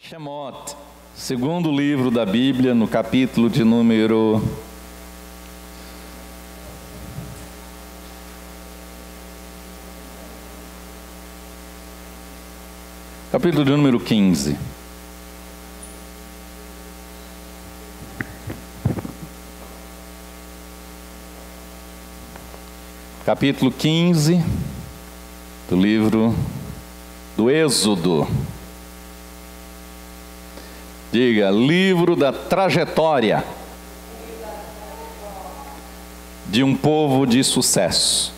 Shemot, segundo livro da Bíblia, no capítulo de número 15. Capítulo 15 do livro do Êxodo. Diga, livro da trajetória de um povo de sucesso.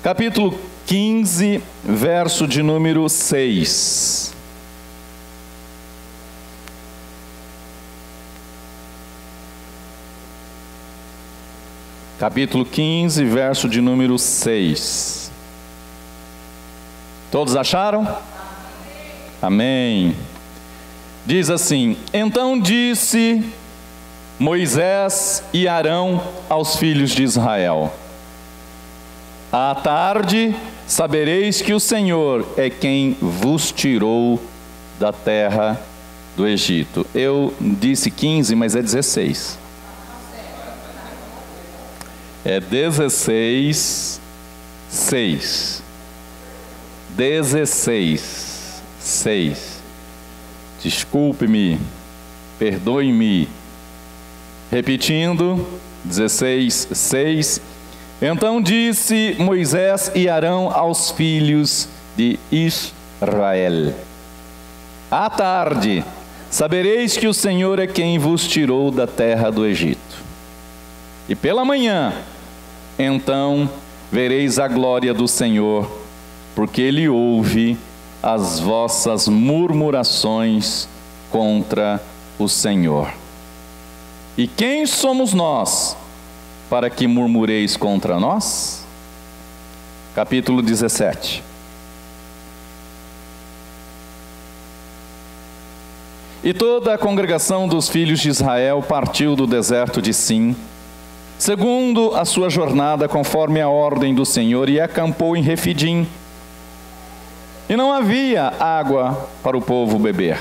Capítulo 15, verso de número 6. Capítulo 15, verso de número 6. Todos acharam? Amém. Diz assim: então disse Moisés e Arão aos filhos de Israel: à tarde sabereis que o Senhor é quem vos tirou da terra do Egito. Eu disse 15, mas é 16. É 16, 6. 16. 6. Desculpe-me, perdoe-me. Repetindo, 16, 6. Então disse Moisés e Arão aos filhos de Israel: à tarde sabereis que o Senhor é quem vos tirou da terra do Egito. E pela manhã, então vereis a glória do Senhor, porque Ele ouve as vossas murmurações contra o Senhor. E quem somos nós para que murmureis contra nós? Capítulo 17. E toda a congregação dos filhos de Israel partiu do deserto de Sim, segundo a sua jornada, conforme a ordem do Senhor, e acampou em Refidim. E não havia água para o povo beber.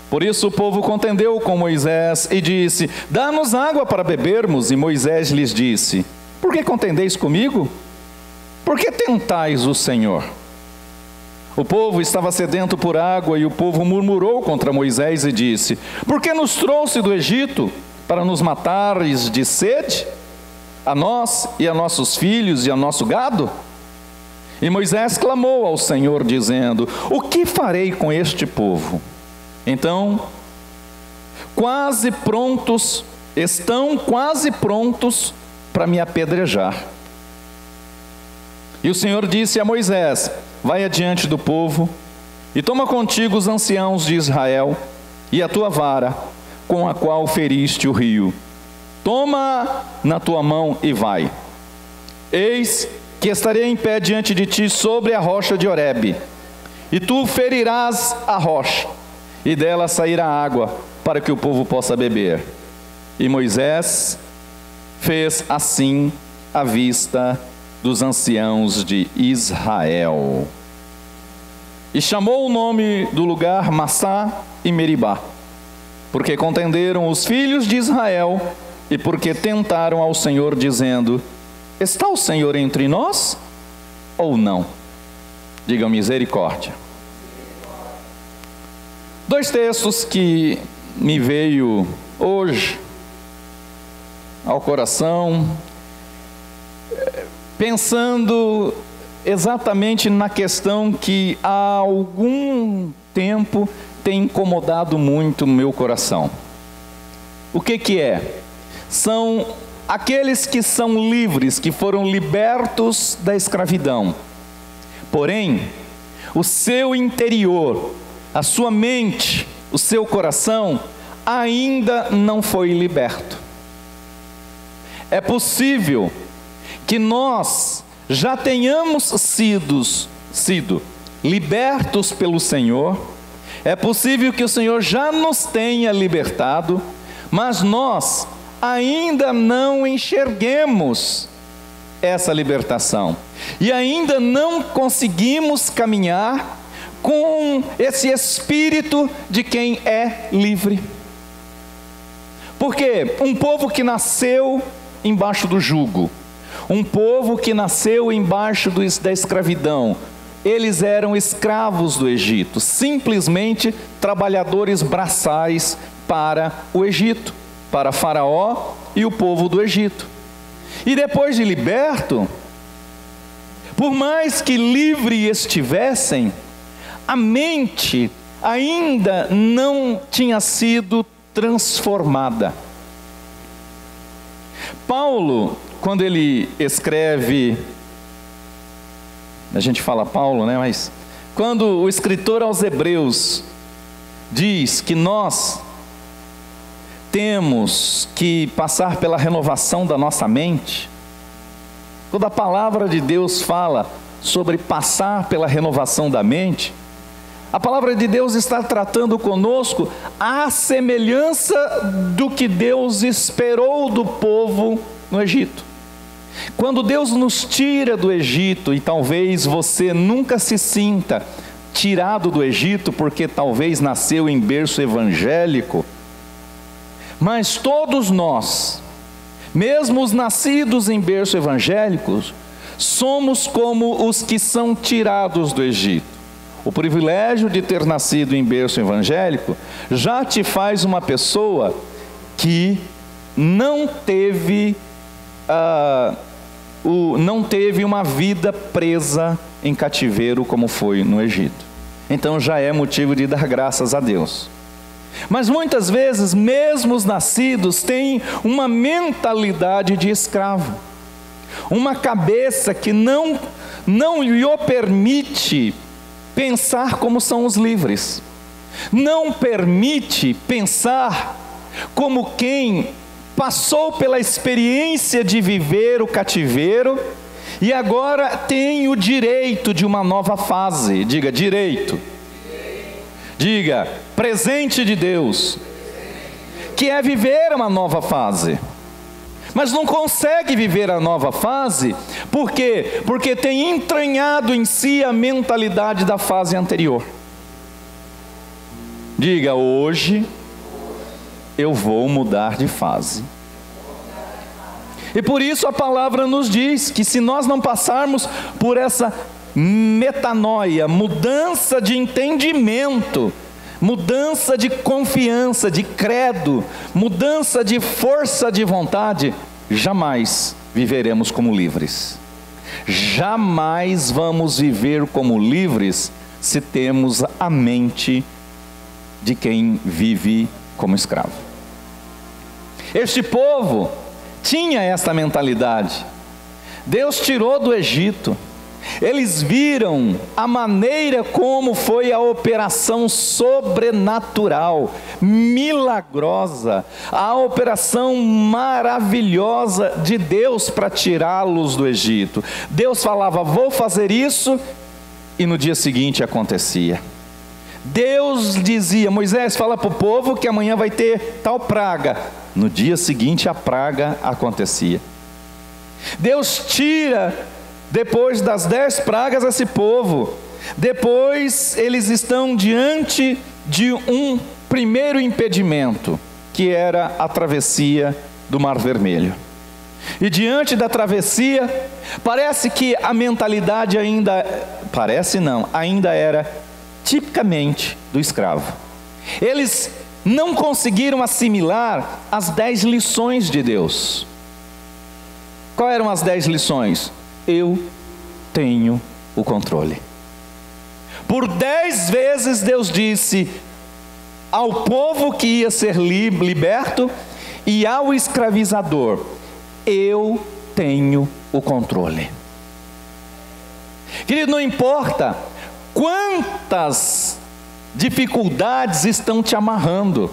Por isso o povo contendeu com Moisés e disse: dá-nos água para bebermos. E Moisés lhes disse: por que contendeis comigo? Por que tentais o Senhor? O povo estava sedento por água, e o povo murmurou contra Moisés e disse: por que nos trouxe do Egito para nos matares de sede, a nós e a nossos filhos e a nosso gado? E Moisés clamou ao Senhor, dizendo: o que farei com este povo? Então, estão quase prontos para me apedrejar. E o Senhor disse a Moisés: vai adiante do povo, e toma contigo os anciãos de Israel, e a tua vara, com a qual feriste o rio. Toma na tua mão e vai. Eis que estarei em pé diante de ti sobre a rocha de Horebe, e tu ferirás a rocha, e dela sairá água, para que o povo possa beber. E Moisés fez assim à vista dos anciãos de Israel. E chamou o nome do lugar Massá e Meribá, porque contenderam os filhos de Israel, e porque tentaram ao Senhor, dizendo: está o Senhor entre nós ou não? Digam misericórdia. Dois textos que me veio hoje ao coração, pensando exatamente na questão que há algum tempo tem incomodado muito o meu coração. O que é? São aqueles que são livres, que foram libertos da escravidão, porém, o seu interior, a sua mente, o seu coração, ainda não foi liberto. É possível que nós já tenhamos sido libertos pelo Senhor, é possível que o Senhor já nos tenha libertado, mas nós ainda não enxerguemos essa libertação, e ainda não conseguimos caminhar com esse espírito de quem é livre. Porque um povo que nasceu embaixo do jugo, um povo que nasceu embaixo da escravidão, eles eram escravos do Egito, simplesmente trabalhadores braçais para o Egito, para Faraó e o povo do Egito. E depois de liberto, por mais que livre estivessem, a mente ainda não tinha sido transformada. Paulo, quando ele escreve, a gente fala Paulo, né? Mas quando o escritor aos Hebreus diz que nós temos que passar pela renovação da nossa mente, quando a palavra de Deus fala sobre passar pela renovação da mente, a palavra de Deus está tratando conosco a semelhança do que Deus esperou do povo no Egito. Quando Deus nos tira do Egito, e talvez você nunca se sinta tirado do Egito, porque talvez nasceu em berço evangélico, mas todos nós, mesmo os nascidos em berço evangélicos, somos como os que são tirados do Egito. O privilégio de ter nascido em berço evangélico já te faz uma pessoa que não teve uma vida presa em cativeiro como foi no Egito. Então já é motivo de dar graças a Deus. Mas muitas vezes, mesmo os nascidos têm uma mentalidade de escravo, uma cabeça que não lhe permite pensar como são os livres, não permite pensar como quem passou pela experiência de viver o cativeiro e agora tem o direito de uma nova fase. Diga direito. Diga presente de Deus, que é viver uma nova fase. Mas não consegue viver a nova fase, por quê? Porque tem entranhado em si a mentalidade da fase anterior. Diga, hoje eu vou mudar de fase. E por isso a palavra nos diz que se nós não passarmos por essa metanoia, mudança de entendimento, mudança de confiança, de credo, mudança de força de vontade, jamais viveremos como livres. Jamais vamos viver como livres se temos a mente de quem vive como escravo. Este povo tinha essa mentalidade. Deus tirou do Egito. Eles viram a maneira como foi a operação sobrenatural, milagrosa, a operação maravilhosa de Deus para tirá-los do Egito. Deus falava, vou fazer isso, e no dia seguinte acontecia. Deus dizia, Moisés, fala para o povo que amanhã vai ter tal praga. No dia seguinte a praga acontecia. Deus tira depois das 10 pragas esse povo. Depois eles estão diante de um primeiro impedimento, que era a travessia do Mar Vermelho. E diante da travessia, parece que a mentalidade ainda era tipicamente do escravo. Eles não conseguiram assimilar as 10 lições de Deus. Quais eram as 10 lições? Eu tenho o controle. Por 10 vezes Deus disse ao povo que ia ser liberto e ao escravizador, eu tenho o controle. Querido, não importa quantas dificuldades estão te amarrando,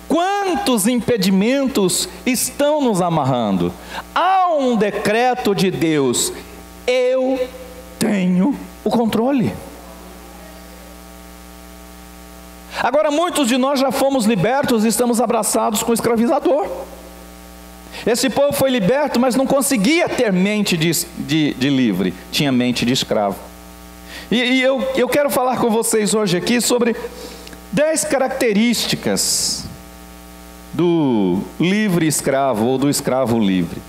quantos impedimentos estão nos amarrando, há um decreto de Deus, eu tenho o controle. Agora muitos de nós já fomos libertos e estamos abraçados com o escravizador. Esse povo foi liberto, mas não conseguia ter mente de livre, tinha mente de escravo. E eu quero falar com vocês hoje aqui sobre 10 características do livre escravo ou do escravo livre.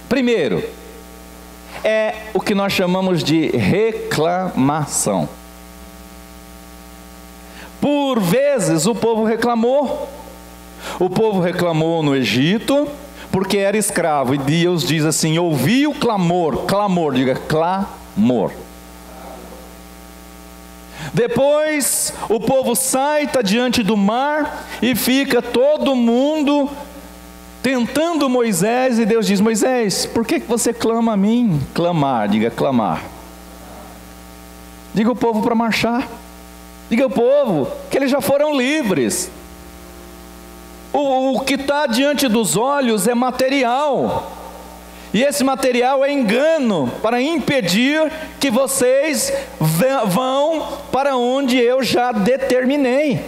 Primeiro, é o que nós chamamos de reclamação. Por vezes o povo reclamou. O povo reclamou no Egito, porque era escravo, e Deus diz assim: ouvi o clamor, clamor, diga clamor. Depois o povo sai, está diante do mar, e fica todo mundo tentando Moisés, e Deus diz: Moisés, por que você clama a mim? Clamar, diga clamar. Diga o povo para marchar. Diga ao povo que eles já foram livres. O que está diante dos olhos é material, e esse material é engano para impedir que vocês vão para onde eu já determinei.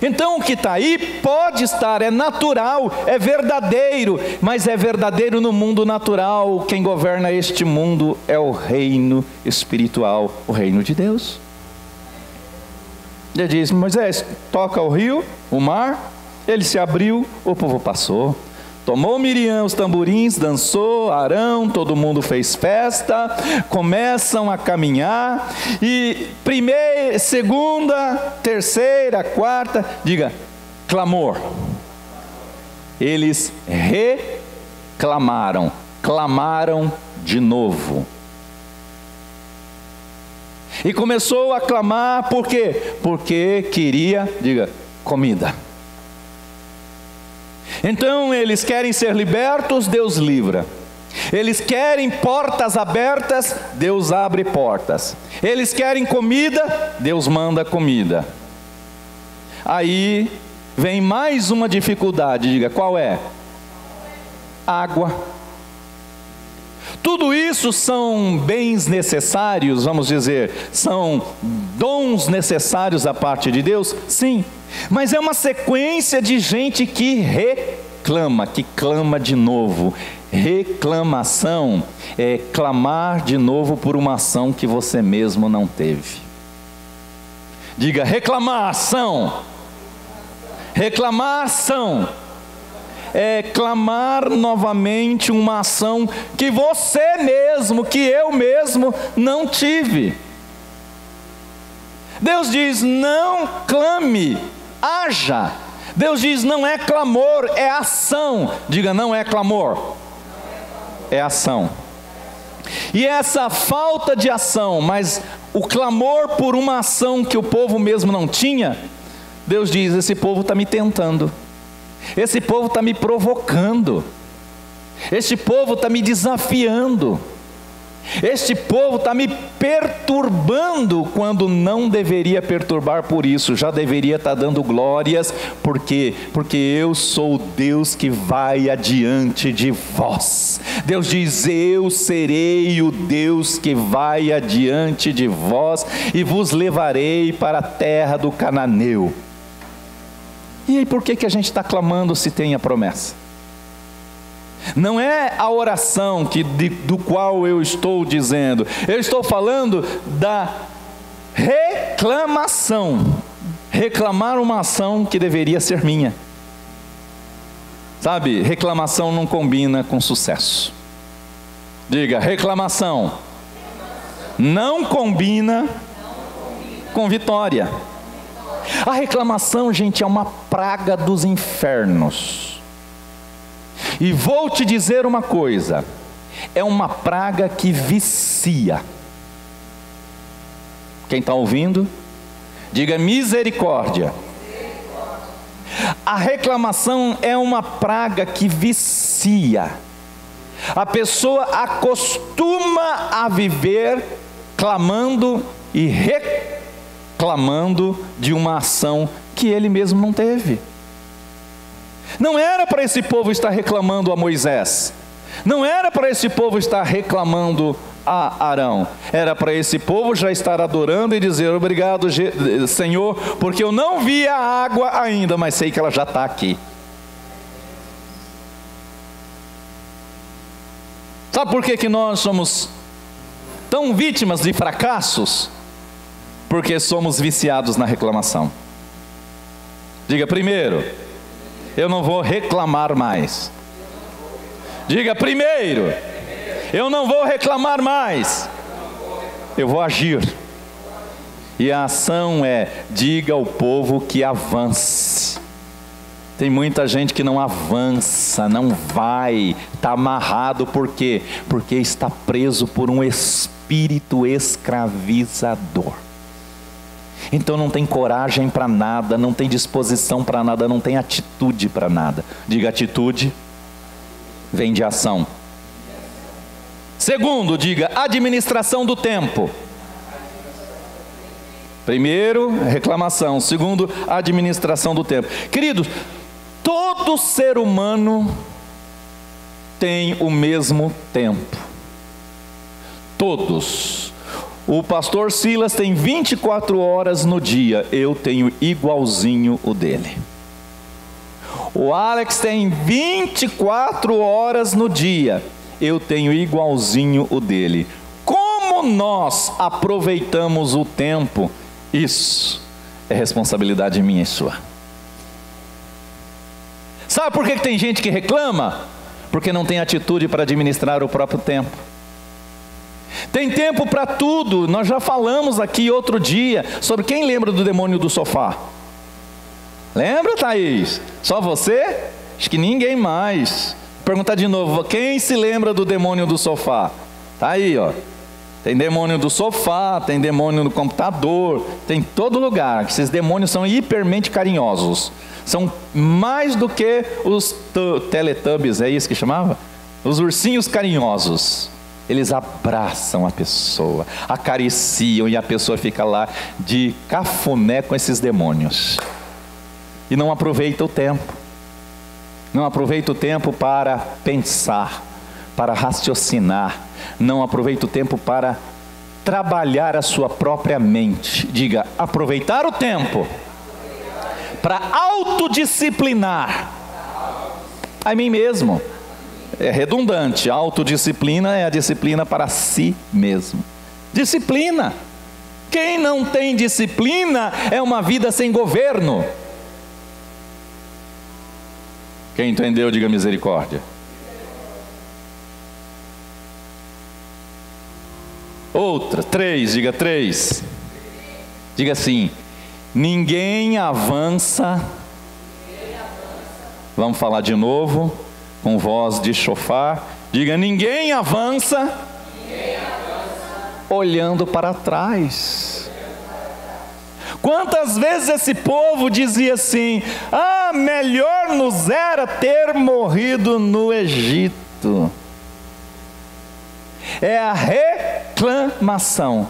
Então o que está aí pode estar, é natural, é verdadeiro, mas é verdadeiro no mundo natural. Quem governa este mundo é o reino espiritual, o reino de Deus. Ele diz: Moisés, toca o rio, o mar. Ele se abriu, o povo passou. Tomou Miriam os tamborins, dançou, Arão, todo mundo fez festa, começam a caminhar, e primeira, segunda, terceira, quarta, diga, clamor. Eles reclamaram, clamaram de novo. E começou a clamar, por quê? Porque queria, diga, comida. Então eles querem ser libertos, Deus livra. Eles querem portas abertas, Deus abre portas. Eles querem comida, Deus manda comida. Aí vem mais uma dificuldade, diga, qual é? Água. Tudo isso são bens necessários, vamos dizer, são dons necessários da parte de Deus? Sim, mas é uma sequência de gente que reclama, que clama de novo. Reclamação é clamar de novo por uma ação que você mesmo não teve. Diga, reclamação. Reclamação é clamar novamente uma ação que você mesmo, que eu mesmo não tive. Deus diz: não clame, haja. Deus diz: não é clamor, é ação. Diga, não é clamor, é ação. E essa falta de ação, mas o clamor por uma ação que o povo mesmo não tinha, Deus diz: esse povo está me tentando. Esse povo está me provocando, este povo está me desafiando, este povo está me perturbando, quando não deveria perturbar. Por isso, já deveria estar dando glórias. Por quê? Porque eu sou o Deus que vai adiante de vós. Deus diz: eu serei o Deus que vai adiante de vós, e vos levarei para a terra do cananeu. E aí, por que a gente está clamando se tem a promessa? Não é a oração do qual eu estou dizendo, eu estou falando da reclamação. Reclamar uma ação que deveria ser minha. Sabe, reclamação não combina com sucesso. Diga, reclamação não combina com vitória. A reclamação, gente, é uma praga dos infernos. E vou te dizer uma coisa: é uma praga que vicia. Quem está ouvindo? Diga misericórdia. A reclamação é uma praga que vicia. A pessoa acostuma a viver clamando e reclamando de uma ação que ele mesmo não teve. Não era para esse povo estar reclamando a Moisés, não era para esse povo estar reclamando a Arão, era para esse povo já estar adorando e dizer: obrigado, Senhor, porque eu não vi a água ainda, mas sei que ela já está aqui. Sabe por que nós somos tão são vítimas de fracassos porque somos viciados na reclamação. Diga: primeiro, eu não vou reclamar mais. Diga: primeiro, eu não vou reclamar mais, eu vou agir. E a ação é: diga ao povo que avance. Tem muita gente que não avança, não vai, está amarrado. Por quê? Porque está preso por um espírito escravizador. Então não tem coragem para nada, não tem disposição para nada, não tem atitude para nada. Diga: atitude vem de ação. Segundo, diga: administração do tempo. Primeiro, reclamação. Segundo, administração do tempo. Queridos, todo ser humano tem o mesmo tempo. Todos. O pastor Silas tem 24 horas no dia. Eu tenho igualzinho o dele. O Alex tem 24 horas no dia. Eu tenho igualzinho o dele. Como nós aproveitamos o tempo, isso é responsabilidade minha e sua. Sabe por que tem gente que reclama? Porque não tem atitude para administrar o próprio tempo. Tem tempo para tudo. Nós já falamos aqui outro dia sobre, quem lembra do demônio do sofá? Lembra, Thaís? Só você? Acho que ninguém mais. Vou perguntar de novo: quem se lembra do demônio do sofá? Tá aí, ó. Tem demônio do sofá, tem demônio no computador, tem em todo lugar. Esses demônios são hipermente carinhosos. São mais do que os Teletubbies, é isso que chamava? Os ursinhos carinhosos. Eles abraçam a pessoa, acariciam, e a pessoa fica lá de cafuné com esses demônios. E não aproveita o tempo. Não aproveita o tempo para pensar, para raciocinar. Não aproveita o tempo para trabalhar a sua própria mente. Diga: aproveitar o tempo para autodisciplinar a mim mesmo. É redundante. Autodisciplina é a disciplina para si mesmo. Disciplina. Quem não tem disciplina é uma vida sem governo. Quem entendeu, diga misericórdia. Outra, 3, diga 3. Diga assim: ninguém avança. Vamos falar de novo, com voz de chofar. Diga: ninguém avança olhando para trás. Quantas vezes esse povo dizia assim: ah, melhor nos era ter morrido no Egito. É a reclamação.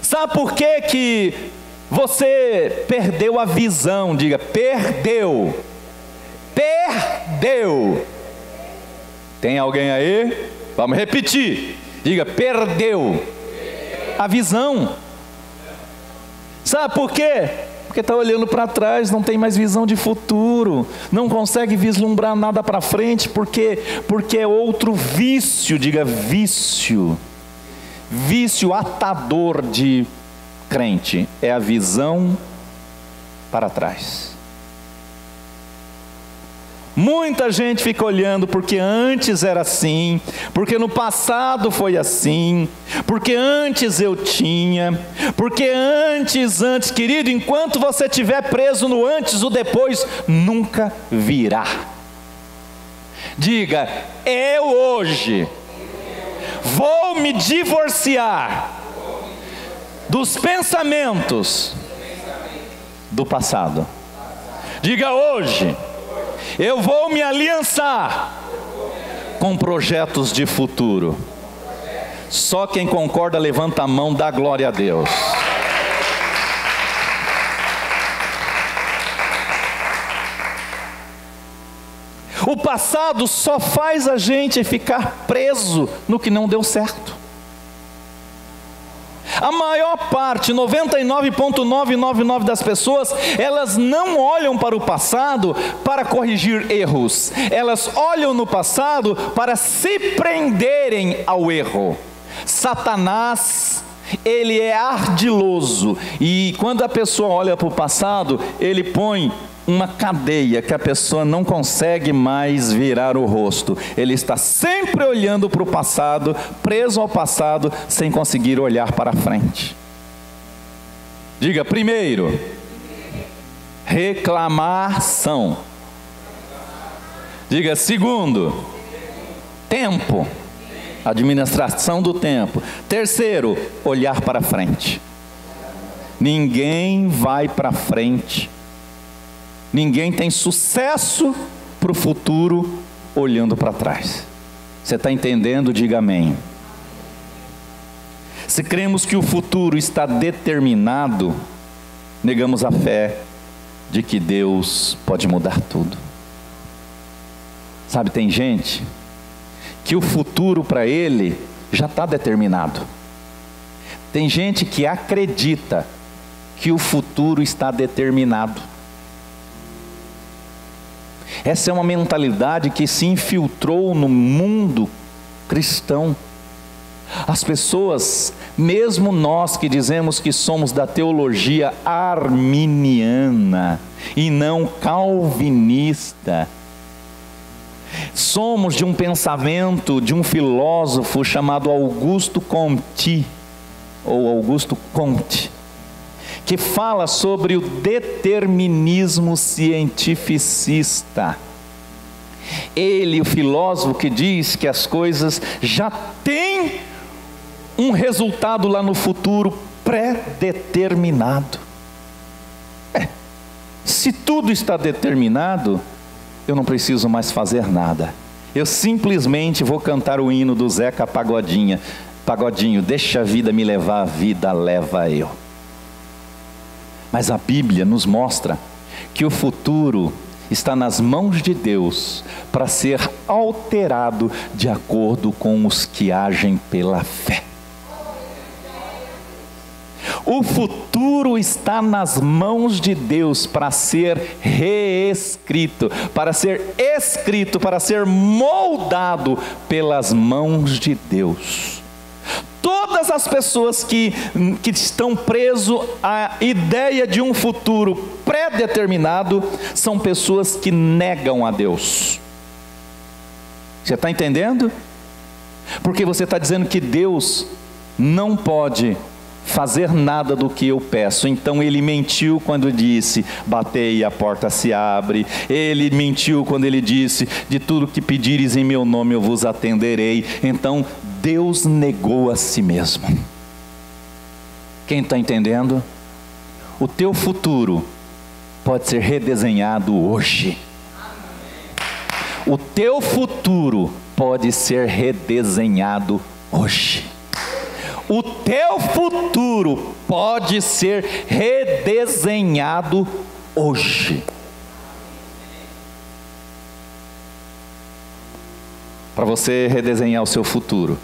Sabe por que que você perdeu a visão? Diga: perdeu. Perdeu. Tem alguém aí? Vamos repetir. Diga: perdeu a visão. Sabe por quê? Porque está olhando para trás, não tem mais visão de futuro, não consegue vislumbrar nada para frente, porque é outro vício. Diga: vício. Vício atador de crente é a visão para trás. Muita gente fica olhando porque antes era assim, porque no passado foi assim, porque antes eu tinha, porque antes, querido, enquanto você estiver preso no antes, o depois nunca virá. Diga: eu hoje vou me divorciar dos pensamentos do passado. Diga: hoje eu vou me aliançar com projetos de futuro. Só quem concorda levanta a mão, dá glória a Deus. O passado só faz a gente ficar preso no que não deu certo. A maior parte, 99,999% das pessoas, elas não olham para o passado para corrigir erros. Elas olham no passado para se prenderem ao erro. Satanás, ele é ardiloso, e quando a pessoa olha para o passado, ele põe uma cadeia que a pessoa não consegue mais virar o rosto. Ele está sempre olhando para o passado, preso ao passado, sem conseguir olhar para frente. Diga: primeiro, reclamação. Diga: segundo, tempo, administração do tempo. Terceiro, olhar para frente. Ninguém vai para frente, ninguém tem sucesso para o futuro olhando para trás. Você está entendendo? Diga amém. Se cremos que o futuro está determinado, negamos a fé de que Deus pode mudar tudo. Sabe, tem gente que o futuro para ele já está determinado. Tem gente que acredita que o futuro está determinado. Essa é uma mentalidade que se infiltrou no mundo cristão. As pessoas, mesmo nós que dizemos que somos da teologia arminiana e não calvinista, somos de um pensamento de um filósofo chamado Augusto Comte, que fala sobre o determinismo cientificista. Ele, o filósofo, que diz que as coisas já têm um resultado lá no futuro pré-determinado. Se tudo está determinado, eu não preciso mais fazer nada. Eu simplesmente vou cantar o hino do Zeca Pagodinho, deixa a vida me levar, a vida leva eu. Mas a Bíblia nos mostra que o futuro está nas mãos de Deus para ser alterado de acordo com os que agem pela fé. O futuro está nas mãos de Deus para ser reescrito, para ser escrito, para ser moldado pelas mãos de Deus. Todas as pessoas que estão presos à ideia de um futuro pré-determinado são pessoas que negam a Deus. Você está entendendo? Porque você está dizendo que Deus não pode fazer nada do que eu peço. Então ele mentiu quando disse: batei e a porta se abre. Ele mentiu quando ele disse: de tudo que pedires em meu nome eu vos atenderei. Então Deus negou a si mesmo. Quem está entendendo? O teu futuro pode ser redesenhado hoje. O teu futuro pode ser redesenhado hoje. O teu futuro pode ser redesenhado hoje. Para você redesenhar o seu futuro,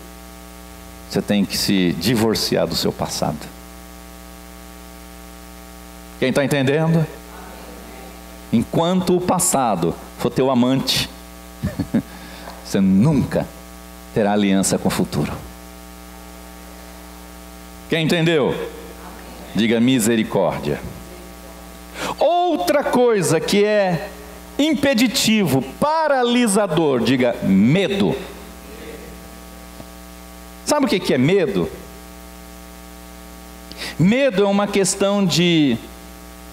você tem que se divorciar do seu passado. Quem está entendendo? Enquanto o passado for teu amante, você nunca terá aliança com o futuro. Quem entendeu? Diga misericórdia. Outra coisa que é impeditivo, paralisador, diga medo. Sabe o que é medo? Medo é uma questão de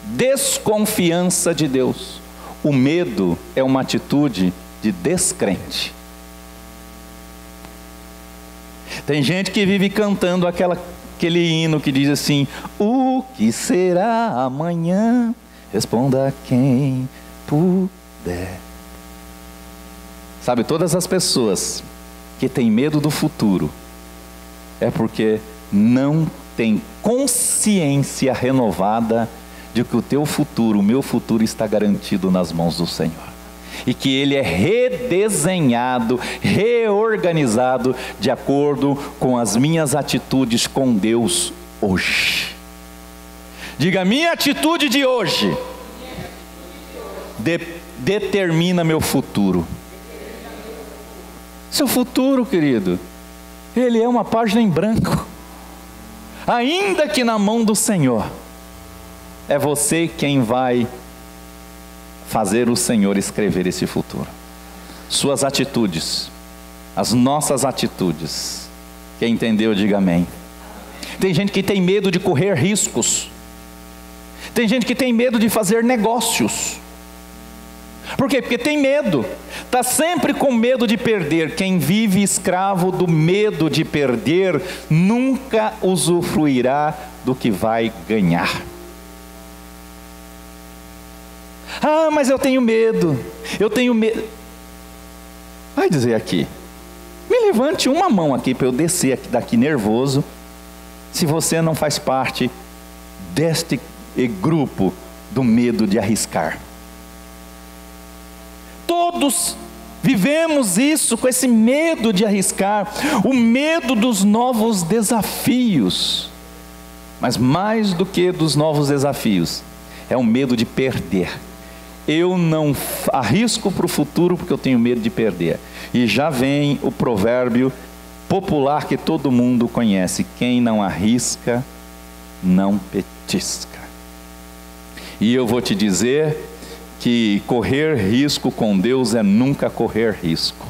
desconfiança de Deus. O medo é uma atitude de descrente. Tem gente que vive cantando aquele hino que diz assim: o que será amanhã? Responda quem puder. Sabe, todas as pessoas que têm medo do futuro é porque não tem consciência renovada de que o teu futuro, o meu futuro está garantido nas mãos do Senhor. E que ele é redesenhado, reorganizado de acordo com as minhas atitudes com Deus hoje. Diga: minha atitude de hoje determina meu futuro. Seu futuro, querido, ele é uma página em branco. Ainda que na mão do Senhor, é você quem vai fazer o Senhor escrever esse futuro. Suas atitudes, as nossas atitudes. Quem entendeu, diga amém. Tem gente que tem medo de correr riscos. Tem gente que tem medo de fazer negócios. Por quê? Porque tem medo. Está sempre com medo de perder. Quem vive escravo do medo de perder, nunca usufruirá do que vai ganhar. Ah, mas eu tenho medo. Eu tenho medo. Vai dizer aqui. Me levante uma mão aqui para eu descer daqui nervoso, se você não faz parte deste grupo do medo de arriscar. Todos vivemos isso, com esse medo de arriscar, o medo dos novos desafios. Mas mais do que dos novos desafios, é o medo de perder. Eu não arrisco para o futuro porque eu tenho medo de perder. E já vem o provérbio popular que todo mundo conhece: quem não arrisca, não petisca. E eu vou te dizer que correr risco com Deus é nunca correr risco,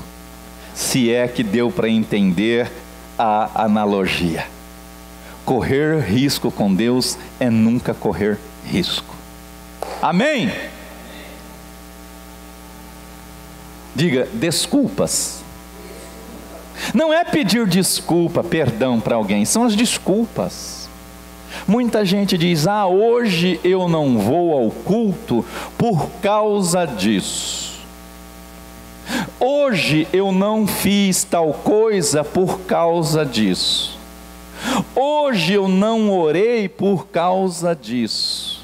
se é que deu para entender a analogia. Correr risco com Deus é nunca correr risco. Amém? Diga, desculpas. Não é pedir desculpa, perdão para alguém, são as desculpas. Muita gente diz: ah, hoje eu não vou ao culto por causa disso. Hoje eu não fiz tal coisa por causa disso. Hoje eu não orei por causa disso.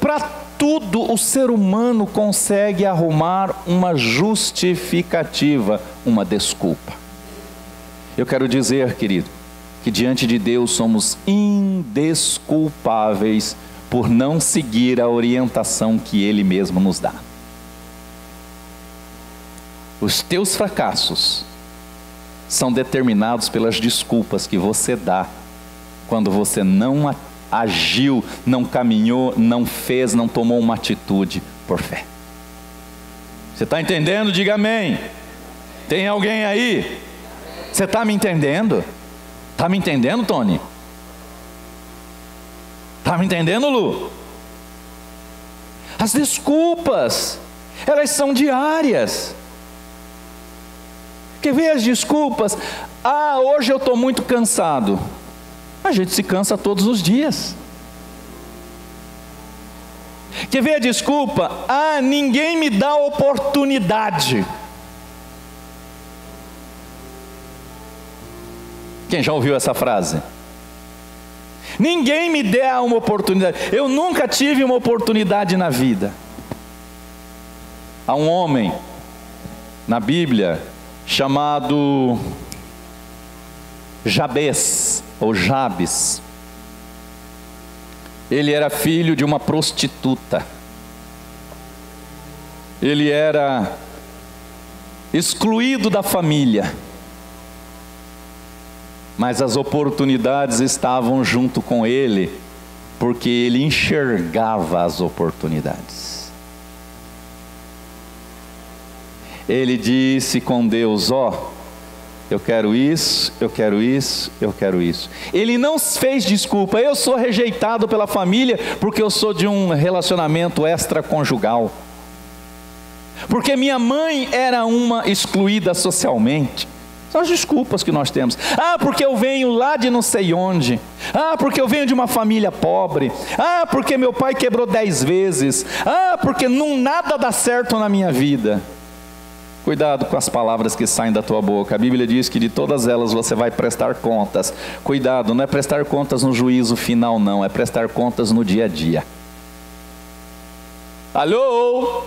Para tudo o ser humano consegue arrumar uma justificativa, uma desculpa. Eu quero dizer, querido, que diante de Deus somos indesculpáveis por não seguir a orientação que Ele mesmo nos dá. Os teus fracassos são determinados pelas desculpas que você dá quando você não agiu, não caminhou, não fez, não tomou uma atitude por fé. Você está entendendo? Diga amém. Tem alguém aí? Você está me entendendo? Está me entendendo, Tony? Está me entendendo, Lu? As desculpas, elas são diárias. Quer ver as desculpas? Ah, hoje eu estou muito cansado. A gente se cansa todos os dias. Quer ver a desculpa? Ah, ninguém me dá oportunidade. Quem já ouviu essa frase? Ninguém me dá uma oportunidade. Eu nunca tive uma oportunidade na vida. Há um homem na Bíblia chamado Jabes, ou Jabes. Ele era filho de uma prostituta. Ele era excluído da família. Mas as oportunidades estavam junto com ele, porque ele enxergava as oportunidades. Ele disse com Deus: ó, eu quero isso, eu quero isso, eu quero isso. Ele não fez desculpa: eu sou rejeitado pela família porque eu sou de um relacionamento extraconjugal, porque minha mãe era uma excluída socialmente. São as desculpas que nós temos. Ah, porque eu venho lá de não sei onde. Ah, porque eu venho de uma família pobre. Ah, porque meu pai quebrou 10 vezes. Ah, porque nada dá certo na minha vida. Cuidado com as palavras que saem da tua boca. A Bíblia diz que de todas elas você vai prestar contas. Cuidado, não é prestar contas no juízo final, não. É prestar contas no dia a dia. Alô?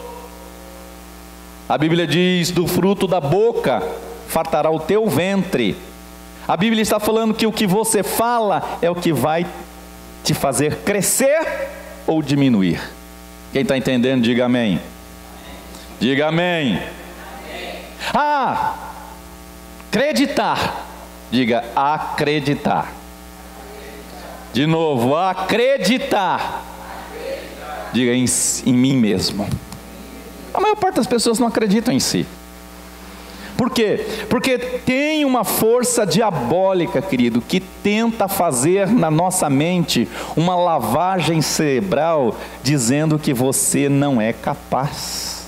A Bíblia diz: do fruto da boca fartará o teu ventre. A Bíblia está falando que o que você fala é o que vai te fazer crescer ou diminuir. Quem está entendendo, diga amém. Diga amém. Ah, acreditar Diga: acreditar. De novo: acreditar. Diga: em mim mesmo. A maior parte das pessoas não acreditam em si. Por quê? Porque tem uma força diabólica, querido, que tenta fazer na nossa mente uma lavagem cerebral, dizendo que você não é capaz.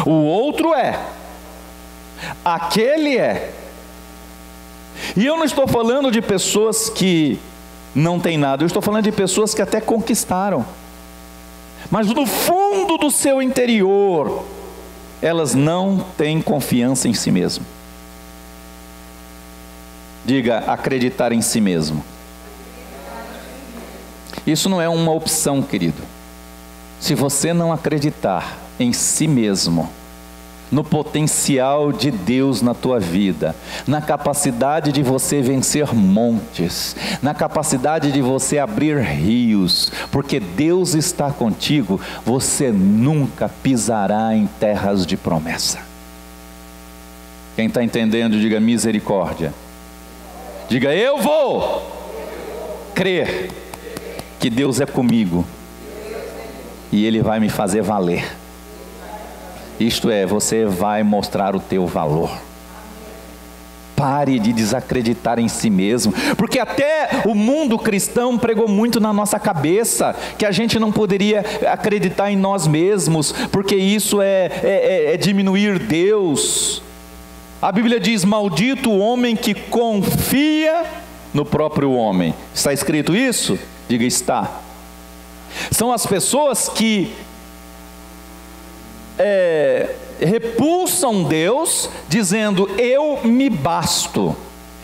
O outro é, aquele é. E eu não estou falando de pessoas que não têm nada, eu estou falando de pessoas que até conquistaram, mas no fundo do seu interior, elas não têm confiança em si mesmo. Diga: acreditar em si mesmo. Isso não é uma opção, querido. Se você não acreditar em si mesmo, no potencial de Deus na tua vida, na capacidade de você vencer montes, na capacidade de você abrir rios, porque Deus está contigo, você nunca pisará em terras de promessa. Quem está entendendo, diga: misericórdia. Diga: eu vou crer que Deus é comigo e Ele vai me fazer valer. Isto é, você vai mostrar o teu valor. Pare de desacreditar em si mesmo, porque até o mundo cristão pregou muito na nossa cabeça que a gente não poderia acreditar em nós mesmos, porque isso é diminuir Deus. A Bíblia diz: maldito o homem que confia no próprio homem. Está escrito isso? Diga: está. São as pessoas que repulsam Deus, dizendo: eu me basto.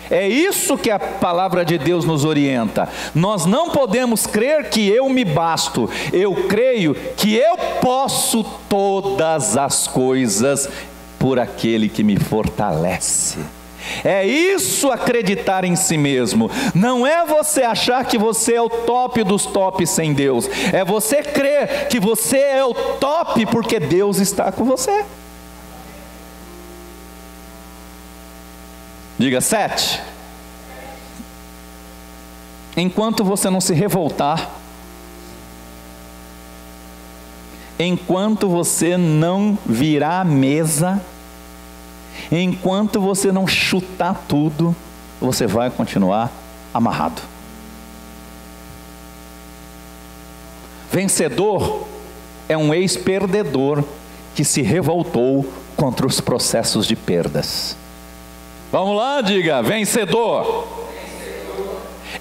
É isso que a palavra de Deus nos orienta. Nós não podemos crer que eu me basto. Eu creio que eu posso todas as coisas por aquele que me fortalece. É isso, acreditar em si mesmo. Não é você achar que você é o top dos tops sem Deus. É você crer que você é o top porque Deus está com você. Diga: 7. Enquanto você não se revoltar, enquanto você não virar a mesa, enquanto você não chutar tudo, você vai continuar amarrado. Vencedor é um ex-perdedor que se revoltou contra os processos de perdas. Vamos lá, diga: vencedor.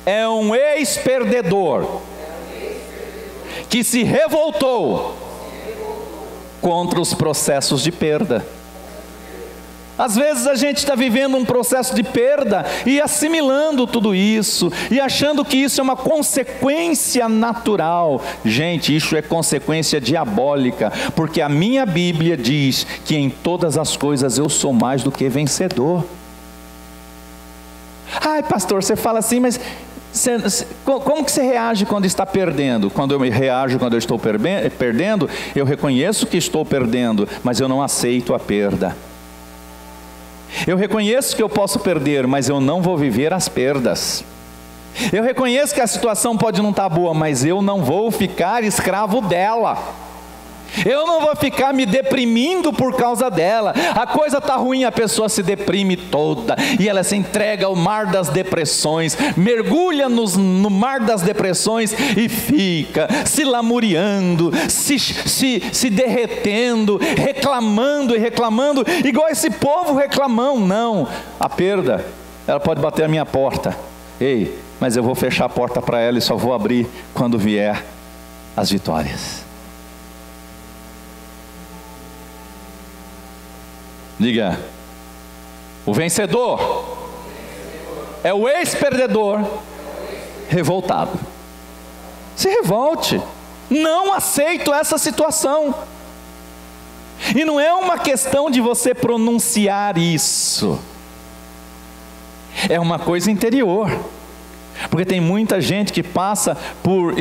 É um ex-perdedor que se revoltou contra os processos de perda. Às vezes a gente está vivendo um processo de perda e assimilando tudo isso, e achando que isso é uma consequência natural. Gente, isso é consequência diabólica, porque a minha Bíblia diz que em todas as coisas eu sou mais do que vencedor. Ai, pastor, você fala assim, mas como que você reage quando está perdendo? Quando eu me reajo quando eu estou perdendo, eu reconheço que estou perdendo, mas eu não aceito a perda. Eu reconheço que eu posso perder, mas eu não vou viver as perdas. Eu reconheço que a situação pode não estar boa, mas eu não vou ficar escravo dela. Eu não vou ficar me deprimindo por causa dela. A coisa está ruim, a pessoa se deprime toda, e ela se entrega ao mar das depressões, mergulha no mar das depressões e fica se lamuriando, se derretendo, reclamando e reclamando, igual esse povo reclamão. Não, a perda, ela pode bater a minha porta. Ei, mas eu vou fechar a porta para ela e só vou abrir quando vier as vitórias. Diga: o vencedor é o ex-perdedor revoltado. Se revolte. Não aceito essa situação. E não é uma questão de você pronunciar isso. É uma coisa interior. Porque tem muita gente que passa por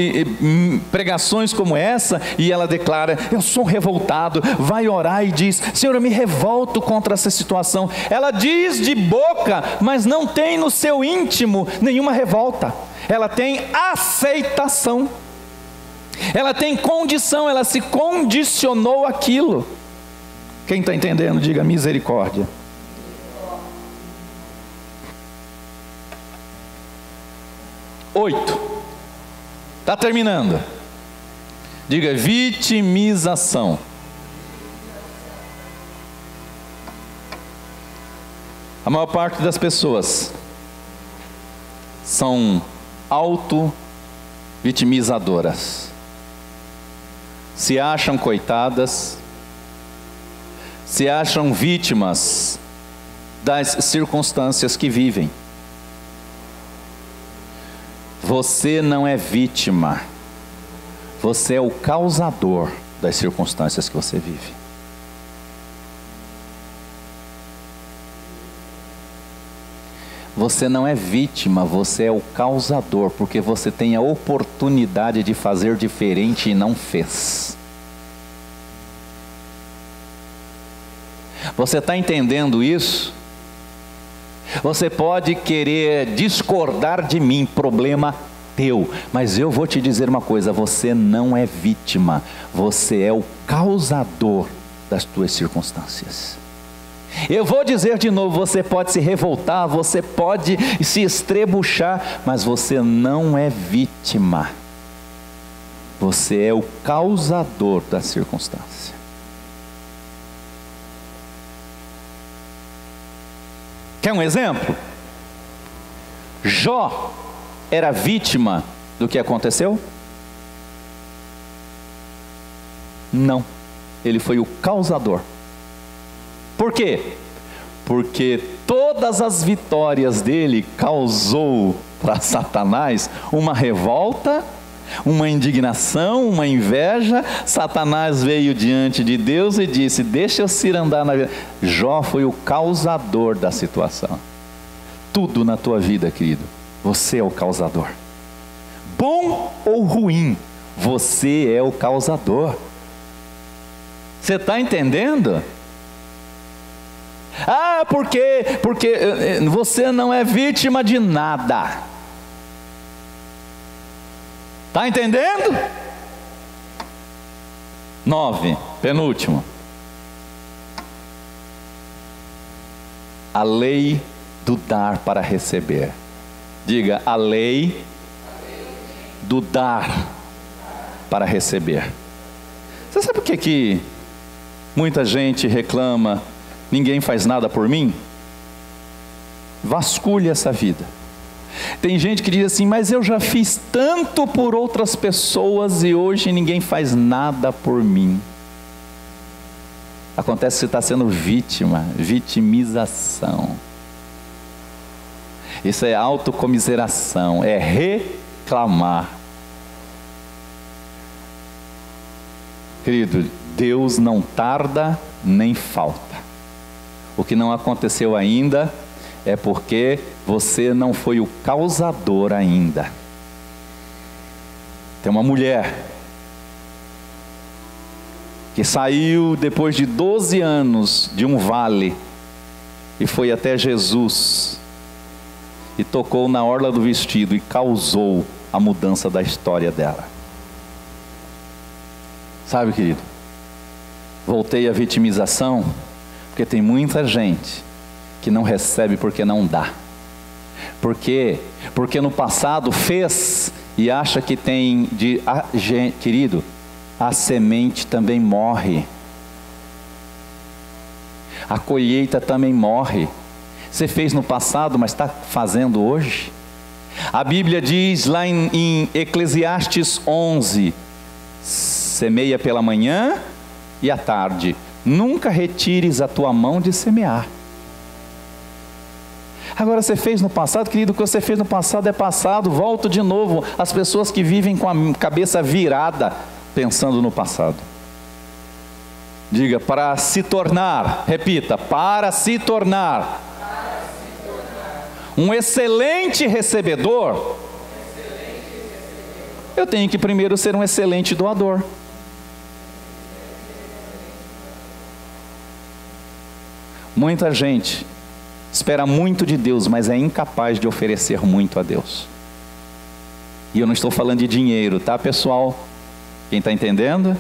pregações como essa e ela declara: eu sou revoltado, vai orar e diz: Senhor, eu me revolto contra essa situação. Ela diz de boca, mas não tem no seu íntimo nenhuma revolta. Ela tem aceitação, ela tem condição, ela se condicionou àquilo. Quem está entendendo, diga misericórdia. Oito. Está terminando. Diga vitimização. A maior parte das pessoas são auto-vitimizadoras. Se acham coitadas, se acham vítimas das circunstâncias que vivem. Você não é vítima, você é o causador das circunstâncias que você vive. Você não é vítima, você é o causador, porque você tem a oportunidade de fazer diferente e não fez. Você está entendendo isso? Você pode querer discordar de mim, problema teu, mas eu vou te dizer uma coisa: você não é vítima, você é o causador das tuas circunstâncias. Eu vou dizer de novo: você pode se revoltar, você pode se estrebuchar, mas você não é vítima, você é o causador da circunstância. Quer um exemplo? Jó era vítima do que aconteceu? Não, ele foi o causador. Por quê? Porque todas as vitórias dele causou para Satanás uma revolta, uma indignação, uma inveja. Satanás veio diante de Deus e disse: deixa eu cirandar na vida. Jó foi o causador da situação. Tudo na tua vida, querido, você é o causador. Bom ou ruim, você é o causador. Você está entendendo? Ah, porque você não é vítima de nada. Está entendendo? 9, penúltimo. A lei do dar para receber. Diga: a lei do dar para receber. Você sabe por que muita gente reclama: ninguém faz nada por mim? Vasculhe essa vida. Tem gente que diz assim: mas eu já fiz tanto por outras pessoas e hoje ninguém faz nada por mim. Acontece que você está sendo vítima, vitimização. Isso é autocomiseração, é reclamar. Querido, Deus não tarda nem falta. O que não aconteceu ainda é porque você não foi o causador ainda. Tem uma mulher que saiu depois de 12 anos de um vale e foi até Jesus e tocou na orla do vestido e causou a mudança da história dela. Sabe, querido, voltei à vitimização porque tem muita gente que não recebe porque não dá. Por quê? Porque no passado fez e acha que tem de... Querido, a semente também morre. A colheita também morre. Você fez no passado, mas está fazendo hoje? A Bíblia diz lá em Eclesiastes 11: semeia pela manhã e à tarde, nunca retires a tua mão de semear. Agora, você fez no passado, querido, o que você fez no passado é passado. Volto de novo às pessoas que vivem com a cabeça virada, pensando no passado. Diga: para se tornar, repita, para se tornar um excelente recebedor, eu tenho que primeiro ser um excelente doador. Muita gente espera muito de Deus, mas é incapaz de oferecer muito a Deus. E eu não estou falando de dinheiro, tá, pessoal? Quem está entendendo?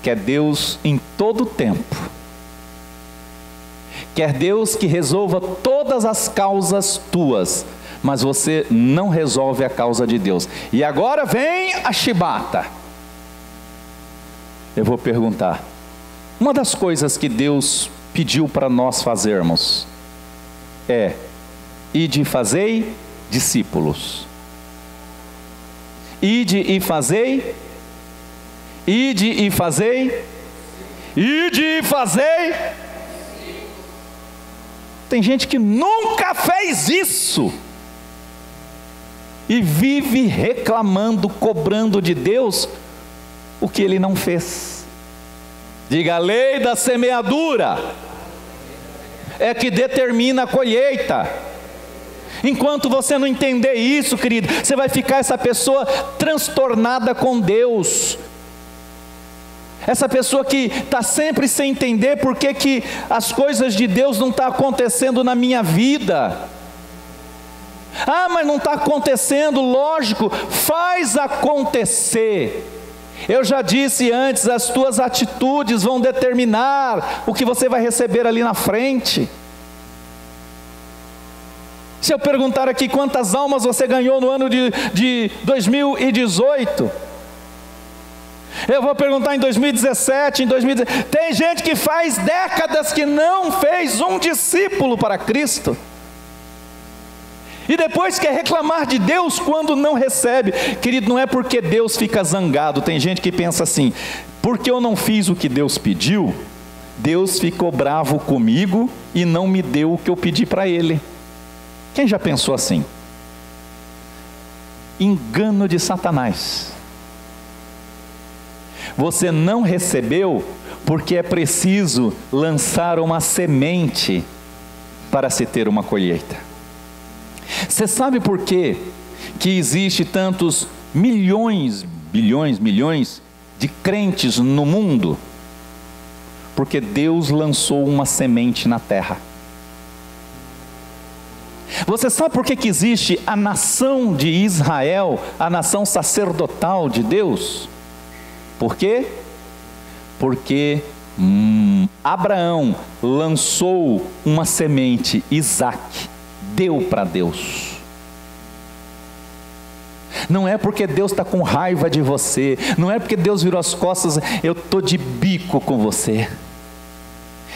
Quer Deus em todo tempo. Quer Deus que resolva todas as causas tuas, mas você não resolve a causa de Deus. E agora vem a chibata. Eu vou perguntar. Uma das coisas que Deus pediu para nós fazermos é: ide e fazei discípulos. Ide e fazei. Ide e fazei. Ide e fazei. Tem gente que nunca fez isso e vive reclamando, cobrando de Deus o que Ele não fez. Diga: a lei da semeadura é que determina a colheita. Enquanto você não entender isso, querido, você vai ficar essa pessoa transtornada com Deus. Essa pessoa que está sempre sem entender por que as coisas de Deus não estão acontecendo na minha vida. Ah, mas não está acontecendo, lógico, faz acontecer. Eu já disse antes, as tuas atitudes vão determinar o que você vai receber ali na frente. Se eu perguntar aqui quantas almas você ganhou no ano de 2018, eu vou perguntar em 2017, em 2017. Tem gente que faz décadas que não fez um discípulo para Cristo. E depois quer reclamar de Deus quando não recebe. Querido, não é porque Deus fica zangado. Tem gente que pensa assim: porque eu não fiz o que Deus pediu, Deus ficou bravo comigo e não me deu o que eu pedi para Ele. Quem já pensou assim? Engano de Satanás. Você não recebeu porque é preciso lançar uma semente para se ter uma colheita. Você sabe por quê que existe tantos milhões de crentes no mundo? Porque Deus lançou uma semente na terra. Você sabe por que existe a nação de Israel, a nação sacerdotal de Deus? Por quê? Porque Abraão lançou uma semente, Isaac, deu para Deus. Não é porque Deus está com raiva de você, não é porque Deus virou as costas, eu estou de bico com você.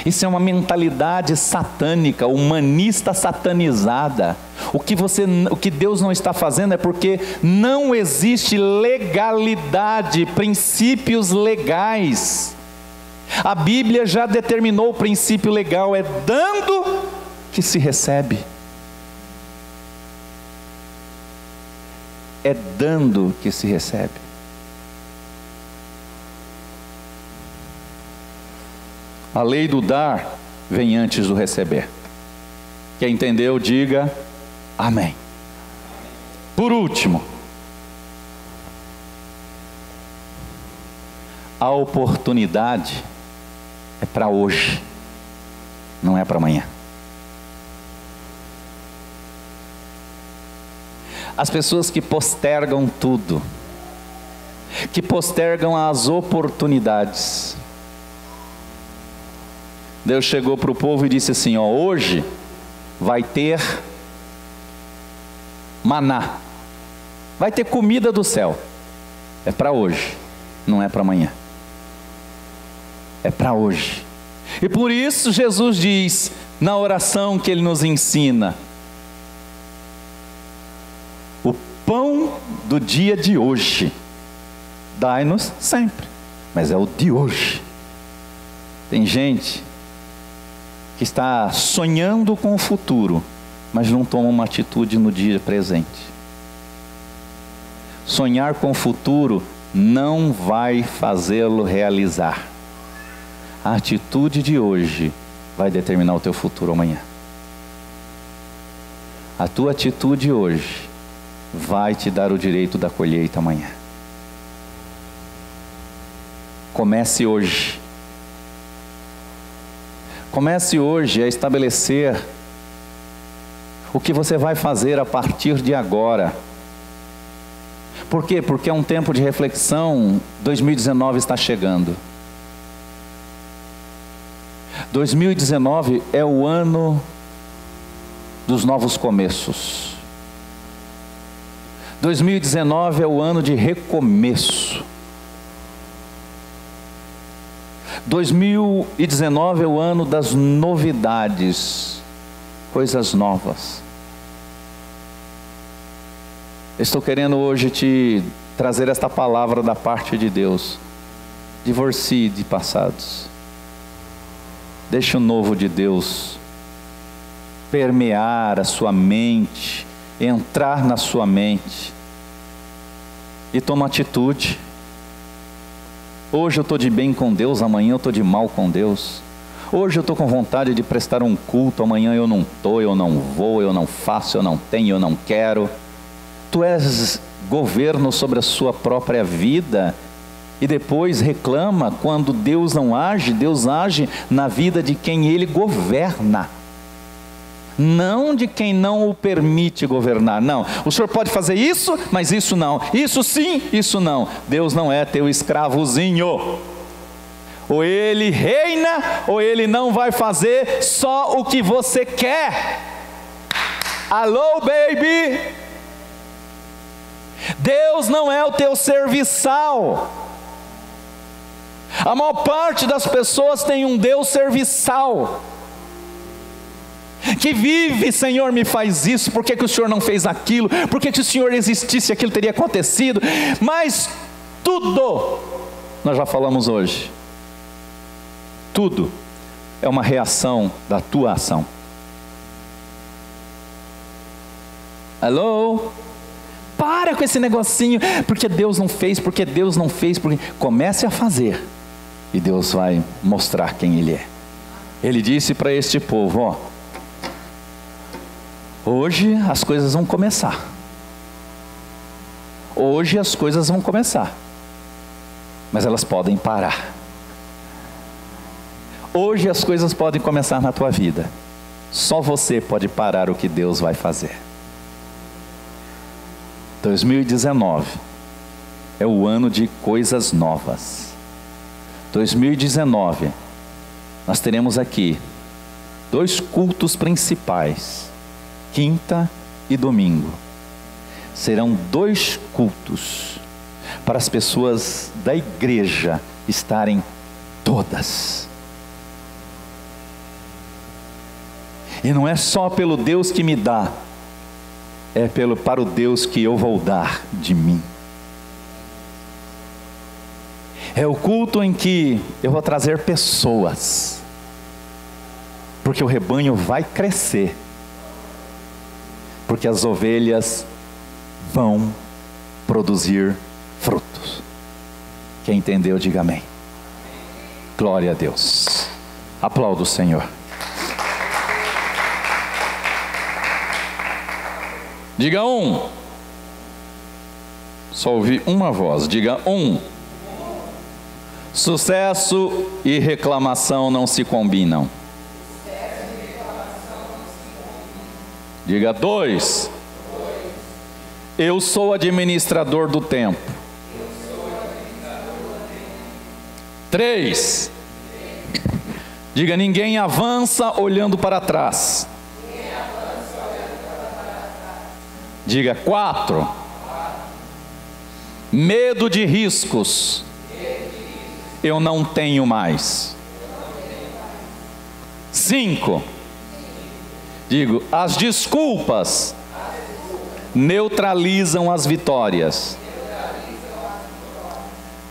Isso é uma mentalidade satânica, humanista satanizada. O que Deus não está fazendo é porque não existe legalidade, princípios legais. A Bíblia já determinou o princípio legal: é dando que se recebe. É dando que se recebe. A lei do dar vem antes do receber. Quem entendeu, diga amém. Por último, a oportunidade é para hoje, não é para amanhã. As pessoas que postergam tudo, que postergam as oportunidades. Deus chegou para o povo e disse assim: ó, hoje vai ter maná, vai ter comida do céu. É para hoje, não é para amanhã. É para hoje. E por isso Jesus diz na oração que Ele nos ensina: o pão do dia de hoje dai-nos sempre, mas é o de hoje. Tem gente que está sonhando com o futuro, mas não toma uma atitude no dia presente. Sonhar com o futuro não vai fazê-lo realizar. A atitude de hoje vai determinar o teu futuro amanhã. A tua atitude hoje vai te dar o direito da colheita amanhã. Comece hoje. Comece hoje a estabelecer o que você vai fazer a partir de agora. Por quê? Porque é um tempo de reflexão. 2019 está chegando. 2019 é o ano dos novos começos. 2019 é o ano de recomeço. 2019 é o ano das novidades, coisas novas. Estou querendo hoje te trazer esta palavra da parte de Deus. Divorcie de passados. Deixe o novo de Deus permear a sua mente, entrar na sua mente e toma atitude. Hoje eu estou de bem com Deus, amanhã eu estou de mal com Deus. Hoje eu estou com vontade de prestar um culto, amanhã eu não estou, eu não vou, eu não faço, eu não tenho, eu não quero. Tu és governo sobre a sua própria vida e depois reclama quando Deus não age. Deus age na vida de quem Ele governa, não de quem não o permite governar. Não, o Senhor pode fazer isso, mas isso não, isso sim, isso não. Deus não é teu escravozinho. Ou Ele reina, ou Ele não vai fazer só o que você quer. Alô, baby? Deus não é o teu serviçal. A maior parte das pessoas tem um Deus serviçal, que vive: Senhor, me faz isso, por que o Senhor não fez aquilo, por que o Senhor existisse, aquilo teria acontecido. Mas tudo, nós já falamos hoje, tudo é uma reação da tua ação. Alô? Para com esse negocinho, porque Deus não fez, porque Deus não fez, porque... Comece a fazer, e Deus vai mostrar quem Ele é. Ele disse para este povo: ó, hoje as coisas vão começar. Hoje as coisas vão começar, mas elas podem parar. Hoje as coisas podem começar na tua vida. Só você pode parar o que Deus vai fazer. 2019 é o ano de coisas novas. 2019 nós teremos aqui 2 cultos principais, quinta e domingo. Serão 2 cultos para as pessoas da igreja estarem todas. E não é só pelo Deus que me dá, é para o Deus que eu vou dar de mim. É o culto em que eu vou trazer pessoas, porque o rebanho vai crescer, porque as ovelhas vão produzir frutos. Quem entendeu, diga amém. Glória a Deus. Aplauda o Senhor. Diga 1. Só ouvi uma voz. Diga 1. Sucesso e reclamação não se combinam. Diga 2. Eu sou administrador do tempo. 3. Diga: ninguém avança olhando para trás. Diga 4. Medo de riscos. Eu não tenho mais. 5. Digo: as desculpas neutralizam as vitórias.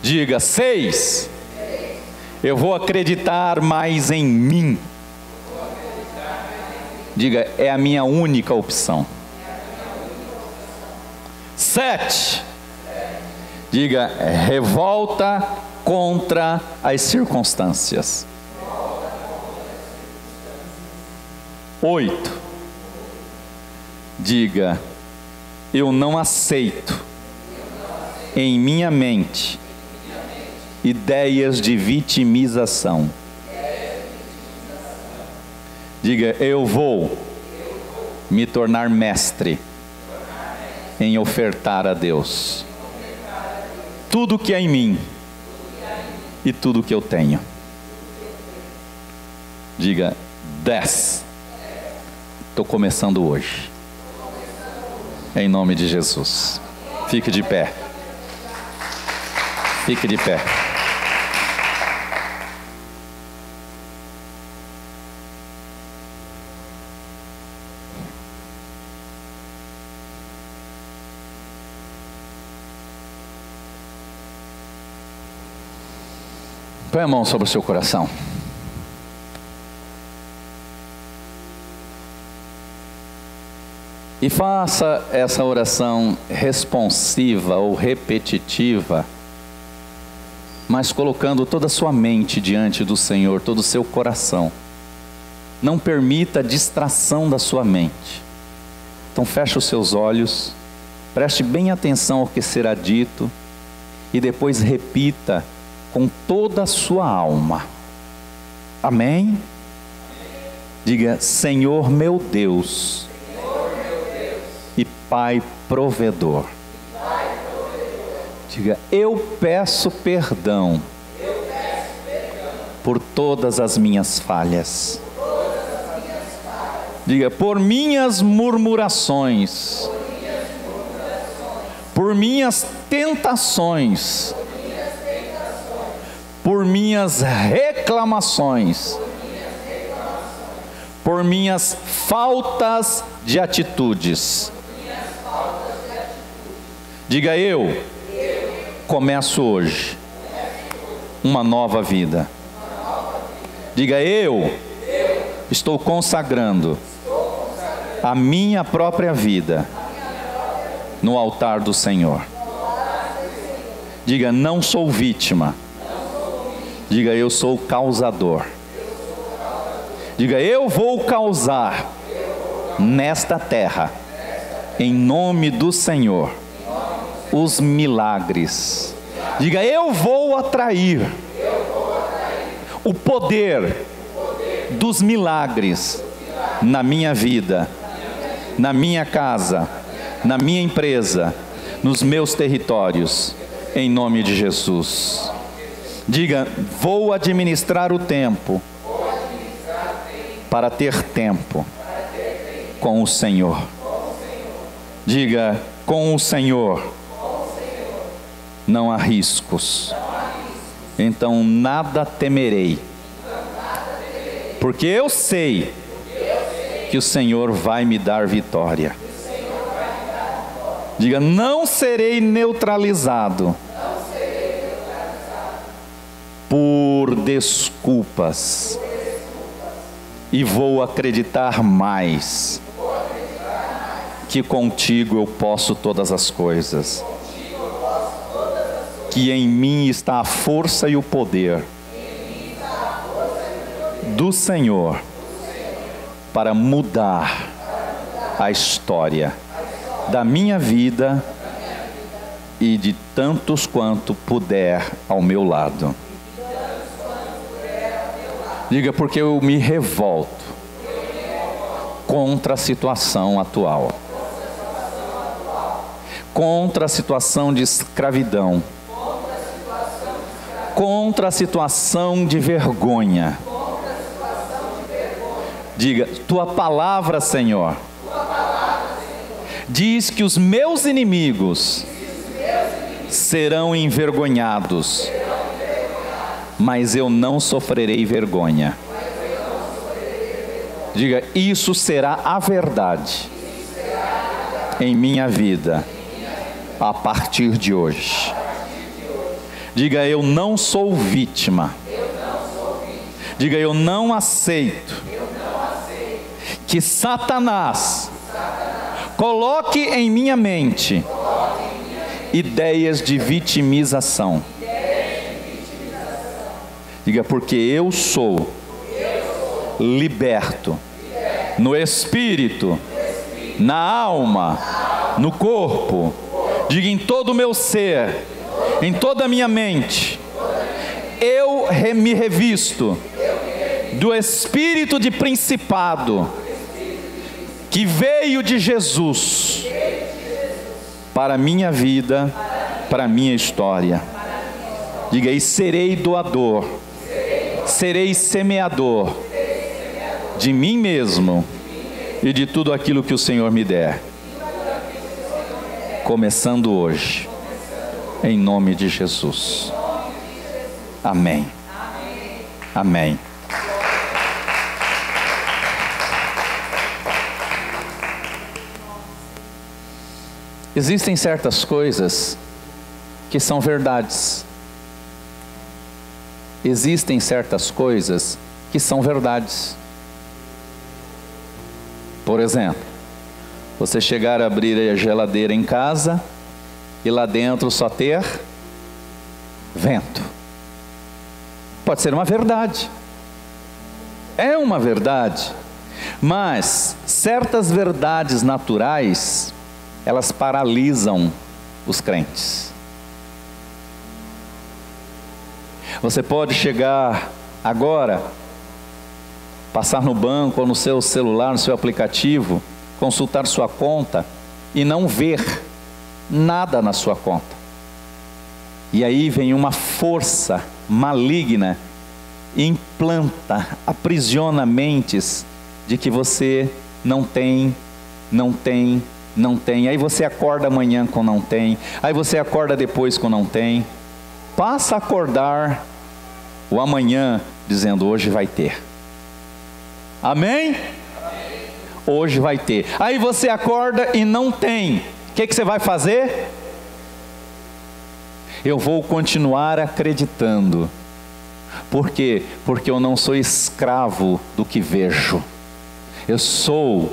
Diga 6. Eu vou acreditar mais em mim. Diga: é a minha única opção. 7. Diga: revolta contra as circunstâncias. 8. Diga: Eu não aceito em minha mente ideias de vitimização. Diga, eu vou me tornar mestre em ofertar a Deus tudo que é em mim e tudo que eu tenho. Diga, 10. Estou começando hoje. Em nome de Jesus. Fique de pé. Fique de pé. Põe a mão sobre o seu coração. E faça essa oração responsiva ou repetitiva, mas colocando toda a sua mente diante do Senhor, todo o seu coração. Não permita a distração da sua mente. Então feche os seus olhos, preste bem atenção ao que será dito e depois repita com toda a sua alma. Amém? Diga, Senhor meu Deus e Pai provedor. Diga, eu peço perdão por todas as minhas falhas. Diga, por minhas murmurações, por minhas tentações, por minhas reclamações, por minhas faltas de atitudes. Diga, eu começo hoje uma nova vida. Diga, eu estou consagrando a minha própria vida no altar do Senhor. Diga, não sou vítima. Diga, eu sou causador. Diga, eu vou causar nesta terra, em nome do Senhor, os milagres. Diga, eu vou atrair o poder dos milagres na minha vida, na minha casa, na minha empresa, nos meus territórios, em nome de Jesus. Diga, vou administrar o tempo para ter tempo com o Senhor. Diga, com o Senhor não há riscos, então nada temerei, porque eu sei que o Senhor vai me dar vitória. Diga, não serei neutralizado por desculpas e vou acreditar mais que contigo eu posso todas as coisas, que em mim está a força e o poder do Senhor para mudar a história da minha vida e de tantos quanto puder ao meu lado. Diga, porque eu me revolto contra a situação atual, contra a situação de escravidão, contra a situação de vergonha. Diga, tua palavra, Senhor, diz que os meus inimigos serão envergonhados, mas eu não sofrerei vergonha. Diga, isso será a verdade em minha vida a partir de hoje. Diga, eu não sou vítima. Diga, eu não aceito que Satanás coloque em minha mente ideias de vitimização. Diga, porque eu sou liberto no espírito, na alma no corpo, diga em todo o meu ser, em toda a minha mente, eu me revisto do espírito de principado que veio de Jesus para a minha vida, para a minha história. Diga aí, serei doador, serei semeador de mim mesmo e de tudo aquilo que o Senhor me der. Começando hoje, em nome de Jesus. Amém. Amém. Existem certas coisas que são verdades. Existem certas coisas que são verdades. Por exemplo, você chegar a abrir a geladeira em casa e lá dentro só ter vento. Pode ser uma verdade. É uma verdade. Mas certas verdades naturais, elas paralisam os crentes. Você pode chegar agora, passar no banco ou no seu celular, no seu aplicativo, consultar sua conta e não ver nada na sua conta. E aí vem uma força maligna e implanta, aprisiona mentes de que você não tem. Aí você acorda amanhã com não tem, aí você acorda depois com não tem. Passa a acordar o amanhã dizendo: hoje vai ter. Amém? Hoje vai ter. Aí você acorda e não tem. O que você vai fazer? Eu vou continuar acreditando. Por quê? Porque eu não sou escravo do que vejo. Eu sou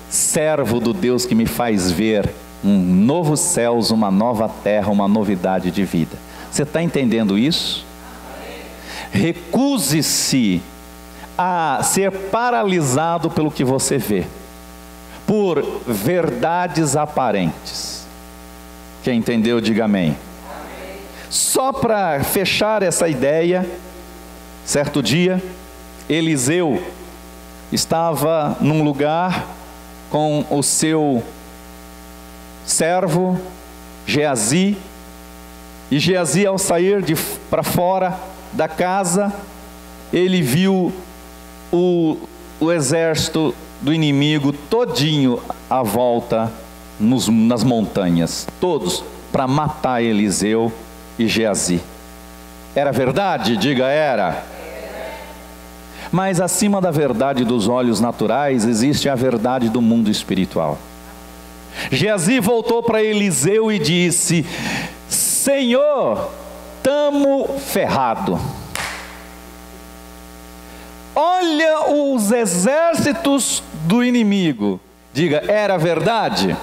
servo do Deus que me faz ver um novo céus, uma nova terra, uma novidade de vida. Você está entendendo isso? Recuse-se a ser paralisado pelo que você vê, por verdades aparentes. Quem entendeu, diga amém. Só para fechar essa ideia, certo dia, Eliseu estava num lugar com o seu servo Geazi, e Geazi, ao sair para fora da casa, ele viu o exército do inimigo todinho à volta nas montanhas, todos para matar Eliseu e Geazi. Era verdade? Diga, era. Mas acima da verdade dos olhos naturais, existe a verdade do mundo espiritual. Geazi voltou para Eliseu e disse: Senhor, tamo ferrado. Olha os exércitos do inimigo. Diga, era verdade?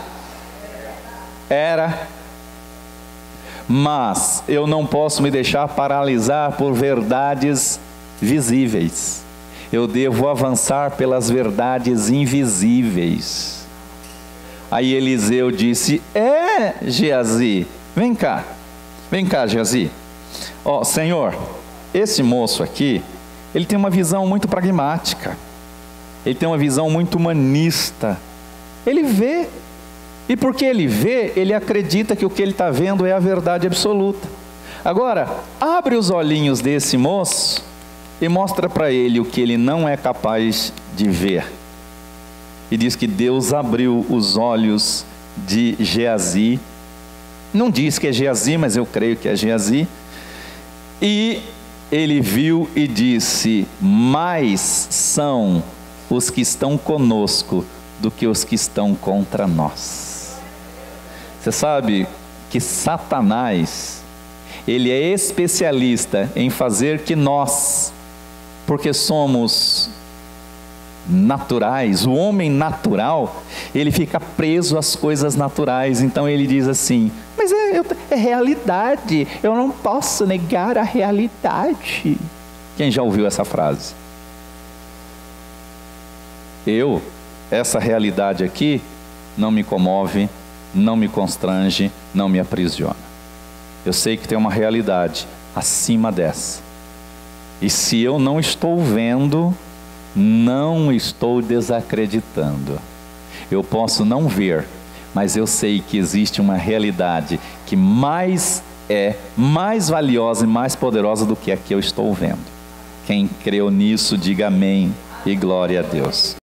Era. Mas eu não posso me deixar paralisar por verdades visíveis. Eu devo avançar pelas verdades invisíveis. Aí Eliseu disse: Geazi, vem cá, Geazi. Senhor, esse moço aqui, ele tem uma visão muito pragmática, ele tem uma visão muito humanista. Ele vê, e porque ele vê, ele acredita que o que ele está vendo é a verdade absoluta. Agora, abre os olhinhos desse moço e mostra para ele o que ele não é capaz de ver. E diz que Deus abriu os olhos de Geazi. Não diz que é Geazi, mas eu creio que é Geazi. E ele viu e disse: mais são os que estão conosco do que os que estão contra nós. Você sabe que Satanás, ele é especialista em fazer que nós, porque somos naturais, o homem natural, ele fica preso às coisas naturais. Então ele diz assim: mas é realidade, eu não posso negar a realidade. Quem já ouviu essa frase? Essa realidade aqui não me comove não me constrange, não me aprisiona. Eu sei que tem uma realidade acima dessa. E se eu não estou vendo, não estou desacreditando. Eu posso não ver, mas eu sei que existe uma realidade que mais valiosa e mais poderosa do que a que eu estou vendo. Quem creu nisso, diga amém e glória a Deus.